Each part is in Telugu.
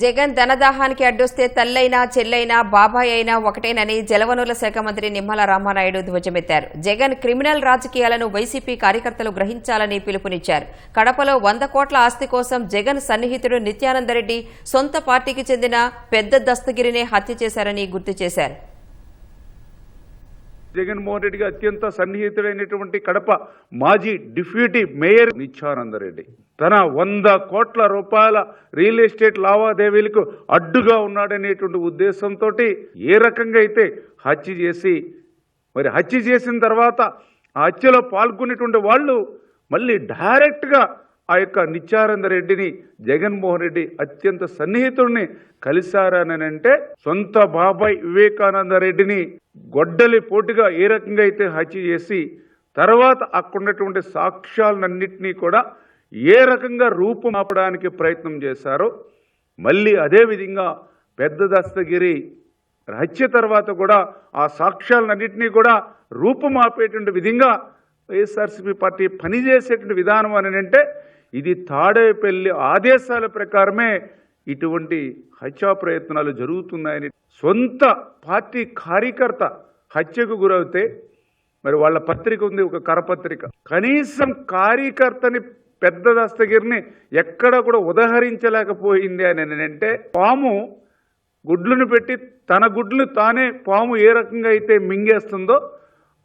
జగన్ ధనదాహానికి అడ్డొస్తే తల్లైనా చెల్లైనా బాబాయ్ అయినా ఒకటేనని జలవనరుల శాఖ మంత్రి నిమ్మల రామానాయుడు ధ్వజమెత్తారు. జగన్ క్రిమినల్ రాజకీయాలను వైసీపీ కార్యకర్తలు గ్రహించాలని పిలుపునిచ్చారు. కడపలో 100 కోట్ల ఆస్తి కోసం జగన్ సన్నిహితుడు నిత్యానందరెడ్డి సొంత పార్టీకి చెందిన పెద్ద దస్తగిరినే హత్య చేశారని గుర్తు చేశారు. జగన్మోహన్ రెడ్డికి అత్యంత సన్నిహితుడైనటువంటి కడప మాజీ డిప్యూటీ మేయర్ నిత్యానందరెడ్డి తన 100 కోట్ల రూపాయల రియల్ ఎస్టేట్ లావాదేవీలకు అడ్డుగా ఉన్నాడనేటువంటి ఉద్దేశంతో ఏ రకంగా అయితే హత్య చేసిన తర్వాత ఆ హత్యలో పాల్గొనేటువంటి వాళ్ళు మళ్ళీ డైరెక్ట్గా ఆ యొక్క నిత్యానందరెడ్డిని జగన్మోహన్ రెడ్డి అత్యంత సన్నిహితుడిని కలిశారనంటే సొంత బాబాయ్ వివేకానంద రెడ్డిని గొడ్డలి పోటుగా ఏ రకంగా అయితే హత్య చేసి తర్వాత అక్కడున్నటువంటి సాక్ష్యాలన్నింటినీ కూడా ఏ రకంగా రూపుమాపడానికి ప్రయత్నం చేశారో మళ్ళీ అదేవిధంగా పెద్ద దస్తగిరి హత్య తర్వాత కూడా ఆ సాక్ష్యాలన్నింటినీ కూడా రూపుమాపేటువంటి విధంగా వైఎస్ఆర్సీపీ పార్టీ పనిచేసేటువంటి విధానం అని అంటే ఇది తాడేపల్లి ఆదేశాల ప్రకారమే ఇటువంటి హత్యా ప్రయత్నాలు జరుగుతున్నాయని సొంత పార్టీ కార్యకర్త హత్యకు గురవుతే మరి వాళ్ళ పత్రిక ఉంది, ఒక కరపత్రిక, కనీసం కార్యకర్తని పెద్ద దస్తగిరిని ఎక్కడ కూడా ఉదహరించలేకపోయింది అని అంటే పాము గుడ్లను పెట్టి తన గుడ్లు తానే పాము ఏ రకంగా అయితే మింగేస్తుందో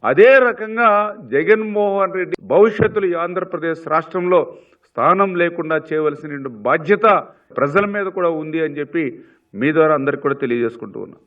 అదే రకంగా జగన్మోహన్ రెడ్డి భవిష్యత్తులో ఆంధ్రప్రదేశ్ రాష్ట్రంలో స్థానం లేకుండా చేయవలసిన బాధ్యత ప్రజల మీద కూడా ఉంది అని చెప్పి మీ ద్వారా అందరికీ కూడా తెలియజేసుకుంటూ ఉన్నా.